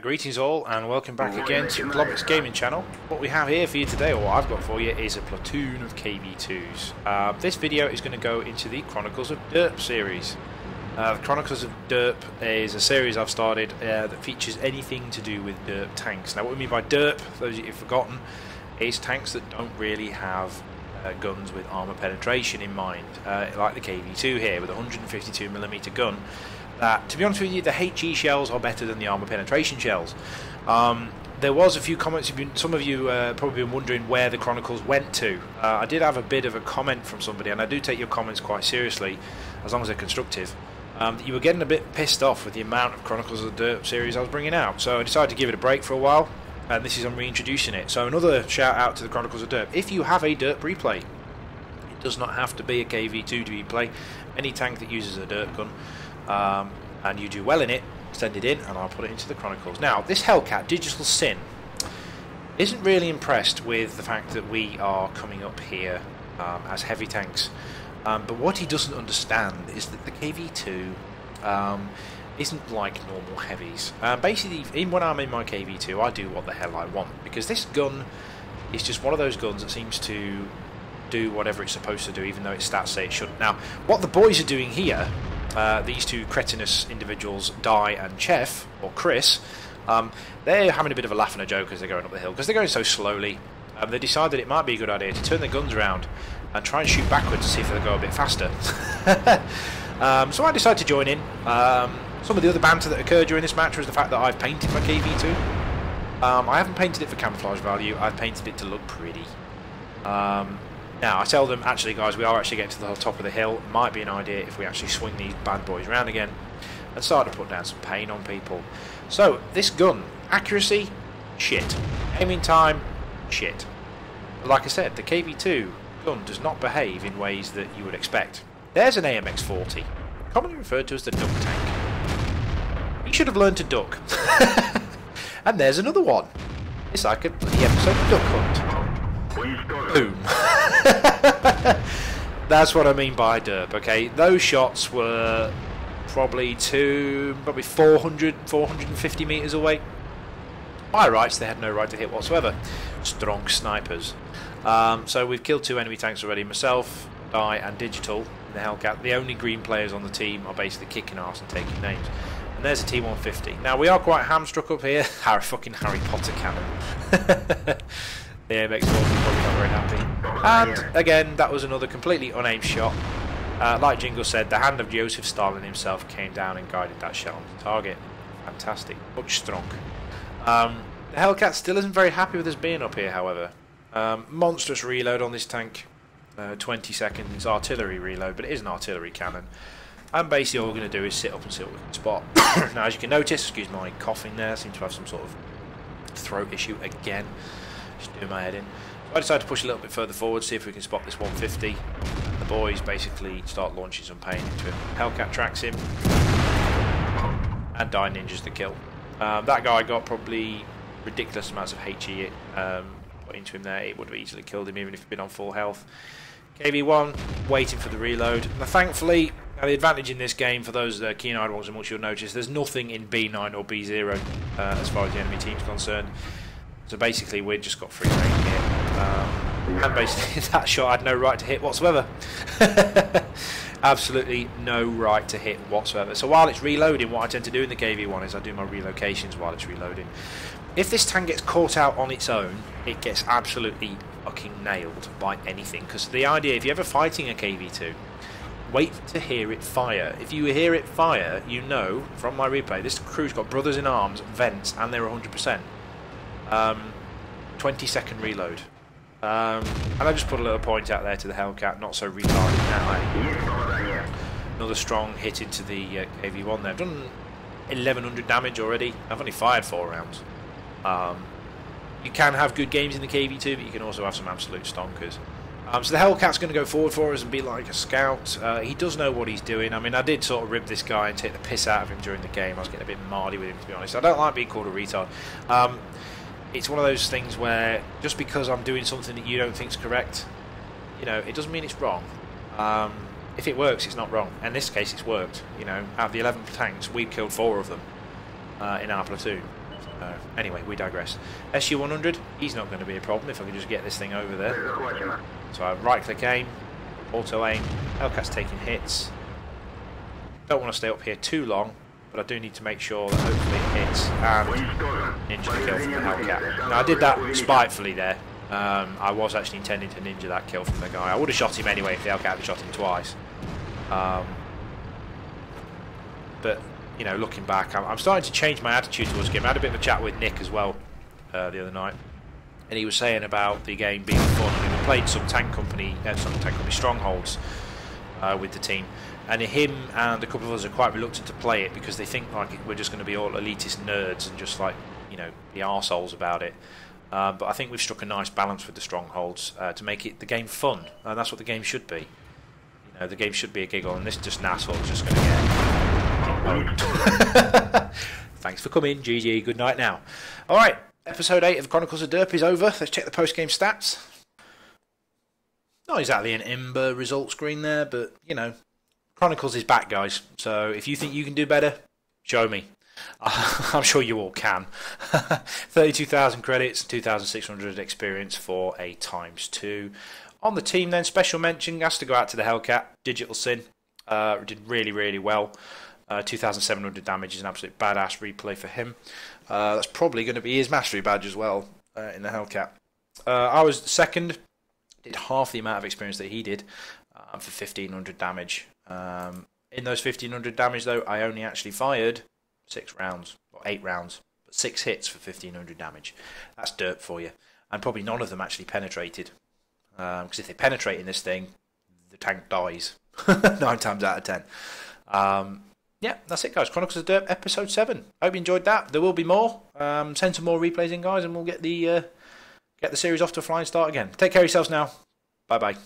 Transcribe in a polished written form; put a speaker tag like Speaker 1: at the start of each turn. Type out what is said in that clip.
Speaker 1: Greetings all and welcome back again to Globbits Gaming Channel. What we have here for you today, or what I've got for you, is a platoon of KV2s. This video is going to go into the Chronicles of Derp series. The Chronicles of Derp is a series I've started that features anything to do with derp tanks. Now what we mean by derp, for those of you who've forgotten, is tanks that don't really have guns with armour penetration in mind, like the KV2 here with a 152mm gun. To be honest with you, the HE shells are better than the armour penetration shells. There was a few comments, some of you probably been wondering where the Chronicles went to. I did have a bit of a comment from somebody, and I do take your comments quite seriously, as long as they're constructive. You were getting a bit pissed off with the amount of Chronicles of the Derp series I was bringing out, so I decided to give it a break for a while, and this is on reintroducing it. So another shout out to the Chronicles of Derp. If you have a Derp replay, it does not have to be a KV2 to replay. Any tank that uses a Derp gun, and you do well in it, send it in and I'll put it into the Chronicles. Now, this Hellcat, Digital Sin, isn't really impressed with the fact that we are coming up here as heavy tanks. But what he doesn't understand is that the KV2 isn't like normal heavies. Basically, even when I'm in my KV2, I do what the hell I want, because this gun is just one of those guns that seems to do whatever it's supposed to do, even though its stats say it shouldn't. Now, what the boys are doing here, these two cretinous individuals, Di and Chef, or Chris, they're having a bit of a laugh and a joke as they're going up the hill, because they're going so slowly. They decided it might be a good idea to turn their guns around and try and shoot backwards to see if they'll go a bit faster. So I decided to join in. Some of the other banter that occurred during this match was the fact that I've painted my KV2. I haven't painted it for camouflage value, I've painted it to look pretty. Now, I tell them, actually guys, we are actually getting to the top of the hill. It might be an idea if we actually swing these bad boys around again and start to put down some pain on people. So, this gun, accuracy, shit. Aiming time, shit. But like I said, the KV2 gun does not behave in ways that you would expect. There's an AMX-40, commonly referred to as the duck tank. You should have learned to duck. And there's another one. It's like a bloody episode of Duck Hunt. Boom. That's what I mean by derp, okay? Those shots were probably 450 metres away. By rights, they had no right to hit whatsoever. Strong snipers. So we've killed 2 enemy tanks already. Myself, Di and Digital in the Hellcat. The only green players on the team are basically kicking arse and taking names. And there's a T150. Now, we are quite hamstruck up here. Fucking Harry Potter cannon. The AMX-40 is probably not very happy. And again, that was another completely unaimed shot. Like Jingle said, the hand of Joseph Stalin himself came down and guided that shot on the target. Fantastic. Much strong. The Hellcat still isn't very happy with us being up here, however. Monstrous reload on this tank. 20 seconds artillery reload, but it is an artillery cannon. And basically all we're going to do is sit up and see what we can spot. Now, as you can notice, excuse my coughing there, I seem to have some sort of throat issue again. Just doing my head in. So I decided to push a little bit further forward, see if we can spot this 150. And the boys basically start launching some pain into him. Hellcat tracks him, and Di ninjas the kill. That guy got probably ridiculous amounts of HE put into him there. It would have easily killed him even if he'd been on full health. KV1 waiting for the reload. Now, thankfully, the advantage in this game for those keen-eyed ones, and which you'll notice, there's nothing in B9 or B0 as far as the enemy team's concerned. So basically, we've just got free reign here. And basically, that shot had no right to hit whatsoever. Absolutely no right to hit whatsoever. So while it's reloading, what I tend to do in the KV1 is I do my relocations while it's reloading. If this tank gets caught out on its own, it gets absolutely fucking nailed by anything. Because the idea, if you're ever fighting a KV2, wait to hear it fire. If you hear it fire, you know from my replay, this crew's got brothers in arms, vents, and they're 100%. 20-second reload. And I just put a little point out there to the Hellcat, not so retarded now. Another strong hit into the KV1 there. I've done 1100 damage already. I've only fired 4 rounds. You can have good games in the KV2, but you can also have some absolute stonkers. So the Hellcat's going to go forward for us and be like a scout. He does know what he's doing. I mean, I did sort of rib this guy and take the piss out of him during the game. I was getting a bit mardy with him, to be honest. I don't like being called a retard. It's one of those things where just because I'm doing something that you don't think is correct, you know, it doesn't mean it's wrong. If it works, it's not wrong. In this case, it's worked. You know, out of the 11 tanks, we've killed 4 of them in our platoon. Anyway, we digress. SU-100, he's not going to be a problem if I can just get this thing over there. So I right-click aim, auto-aim, Hellcat's taking hits. Don't want to stay up here too long, but I do need to make sure that hopefully it hits and ninja the kill from the Hellcat. Now I did that spitefully there. I was actually intending to ninja that kill from the guy. I would have shot him anyway if the Hellcat had shot him twice. But you know, looking back, I'm starting to change my attitude towards the game. I had a bit of a chat with Nick as well the other night, and he was saying about the game being fun. I mean, we played some tank company strongholds with the team, and him and a couple of us are quite reluctant to play it because they think like we're just going to be all elitist nerds and just like, you know, be arseholes about it. But I think we've struck a nice balance with the strongholds to make it the game fun, and that's what the game should be. You know, the game should be a giggle, and this just an asshole is just going to get. Thanks for coming, GG, good night now. Alright, episode 8 of Chronicles of Derp is over. Let's check the post-game stats. Not exactly an Ember result screen there, but, you know, Chronicles is back, guys. So if you think you can do better, show me. I'm sure you all can. 32,000 credits, 2,600 experience for a ×2. On the team then, special mention has to go out to the Hellcat, Digital Sin. Did really, really well. 2,700 damage is an absolute badass replay for him. That's probably going to be his mastery badge as well in the Hellcat. I was second, did half the amount of experience that he did for 1,500 damage. In those 1,500 damage though, I only actually fired 6 rounds, or 8 rounds, but 6 hits for 1,500 damage. That's dirt for you. And probably none of them actually penetrated. Because if they penetrate in this thing, the tank dies 9 times out of 10. Yeah, that's it, guys. Chronicles of Derp, episode 7. Hope you enjoyed that. There will be more. Send some more replays in, guys, and we'll get the series off to a flying start again. Take care of yourselves now. Bye-bye.